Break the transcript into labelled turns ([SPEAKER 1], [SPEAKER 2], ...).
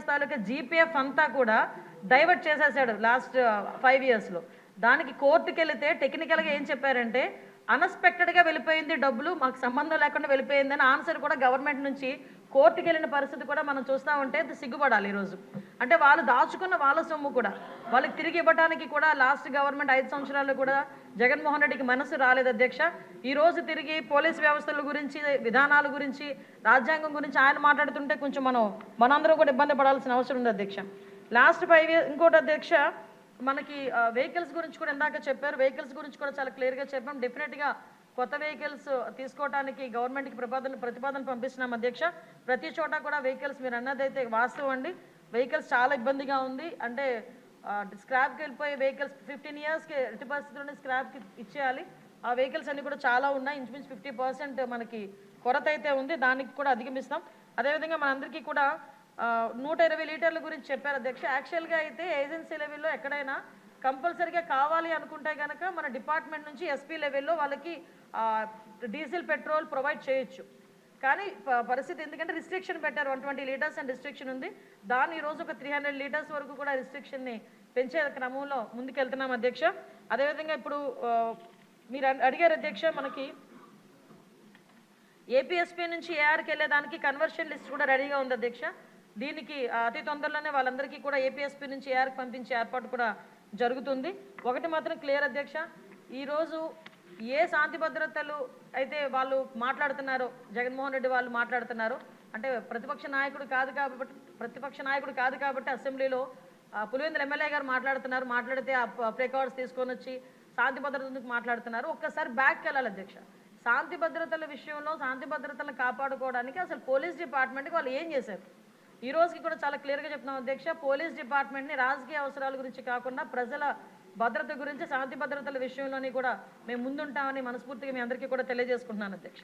[SPEAKER 1] తాలూకా GPF అంతా కూడా divert చేసేసాడు లాస్ట్ 5 ఇయర్స్లో. దానికి కోర్టుకి వెళితే టెక్నికల్గా ఏం చెప్పారంటే అన్ఎక్స్పెక్టెడ్గా వెళ్ళిపోయింది డబ్బులు, మాకు సంబంధం లేకుండా వెళ్ళిపోయిందని ఆన్సర్ కూడా గవర్నమెంట్ నుంచి కోర్టుకి వెళ్ళిన పరిస్థితి కూడా మనం చూస్తూ ఉంటే సిగ్గుపడాలి ఈరోజు. అంటే వాళ్ళు దాచుకున్న వాళ్ళ సొమ్ము కూడా వాళ్ళకి తిరిగి ఇవ్వడానికి కూడా లాస్ట్ గవర్నమెంట్ 5 సంవత్సరాల్లో కూడా జగన్మోహన్ రెడ్డికి మనసు రాలేదు అధ్యక్ష. ఈరోజు తిరిగి పోలీస్ వ్యవస్థల గురించి, విధానాల గురించి, రాజ్యాంగం గురించి ఆయన మాట్లాడుతుంటే కొంచెం మనందరూ కూడా ఇబ్బంది పడాల్సిన అవసరం ఉంది అధ్యక్ష. లాస్ట్ 5 ఇయర్స్ ఇంకోటి అధ్యక్ష, మనకి వెహికల్స్ గురించి కూడా ఇందాక చెప్పారు. వెహికల్స్ గురించి కూడా చాలా క్లియర్గా చెప్పాం. డెఫినెట్గా కొత్త వెహికల్స్ తీసుకోవడానికి గవర్నమెంట్కి ప్రతిపాదన పంపిస్తున్నాం అధ్యక్ష. ప్రతి చోట కూడా వెహికల్స్ మీరు అన్నదైతే వాస్తవం అండి. వెహికల్స్ చాలా ఇబ్బందిగా ఉంది. అంటే స్క్రాప్కి వెళ్ళిపోయే వెహికల్స్ 15 ఇయర్స్కి ఎట్టి పరిస్థితుల్లోనే స్క్రాప్కి ఇచ్చేయాలి. ఆ వెహికల్స్ అన్నీ కూడా చాలా ఉన్నాయి. ఇంచుమించు 50% మనకి కొరత అయితే ఉంది. దానికి కూడా అధిగమిస్తాం. అదేవిధంగా మనందరికీ కూడా 120 లీటర్ల గురించి చెప్పారు అధ్యక్ష. యాక్చువల్గా అయితే ఏజెన్సీ లెవెల్లో ఎక్కడైనా కంపల్సరీగా కావాలి అనుకుంటే కనుక మన డిపార్ట్మెంట్ నుంచి ఎస్పీ లెవెల్లో వాళ్ళకి డీజిల్ పెట్రోల్ ప్రొవైడ్ చేయొచ్చు. కానీ పరిస్థితి ఎందుకంటే రిస్ట్రిక్షన్ పెట్టారు, 120 లీటర్స్ అండ్ రిస్ట్రిక్షన్ ఉంది. దాన్ని ఈరోజు ఒక 300 లీటర్స్ వరకు కూడా రిస్ట్రిక్షన్ని పెంచే క్రమంలో ముందుకెళ్తున్నాం అధ్యక్ష. అదేవిధంగా ఇప్పుడు మీరు అడిగారు అధ్యక్ష, మనకి ఏపీఎస్పీ నుంచి ఏఆర్కి వెళ్ళేదానికి కన్వర్షన్ లిస్ట్ కూడా రెడీగా ఉంది అధ్యక్ష. దీనికి అతి తొందరలోనే వాళ్ళందరికీ కూడా ఏపీఎస్పీ నుంచి ఏఆర్కి పంపించే ఏర్పాటు కూడా జరుగుతుంది. ఒకటి మాత్రం క్లియర్ అధ్యక్ష, ఈరోజు ఏ శాంతి భద్రతలు అయితే వాళ్ళు మాట్లాడుతున్నారో, జగన్మోహన్ రెడ్డి వాళ్ళు మాట్లాడుతున్నారు అంటే ప్రతిపక్ష నాయకుడు కాదు కాబట్టి అసెంబ్లీలో పులివెందుల ఎమ్మెల్యే గారు మాట్లాడితే ఆ ప్రికార్డ్స్ తీసుకొని వచ్చి శాంతి భద్రతలకు మాట్లాడుతున్నారు. ఒక్కసారి బ్యాక్కి వెళ్ళాలి అధ్యక్ష. శాంతి భద్రతల విషయంలో శాంతి భద్రతలను కాపాడుకోవడానికి అసలు పోలీస్ డిపార్ట్మెంట్కి వాళ్ళు ఏం చేశారు ఈ రోజుకి కూడా చాలా క్లియర్గా చెప్తున్నాం అధ్యక్ష. పోలీస్ డిపార్ట్మెంట్ని రాజకీయ అవసరాల గురించి కాకుండా ప్రజల భద్రత గురించి, శాంతి భద్రతల విషయంలోని కూడా మేము ముందుంటామని మనస్ఫూర్తిగా మీ అందరికీ కూడా తెలియజేసుకుంటున్నాను అధ్యక్ష.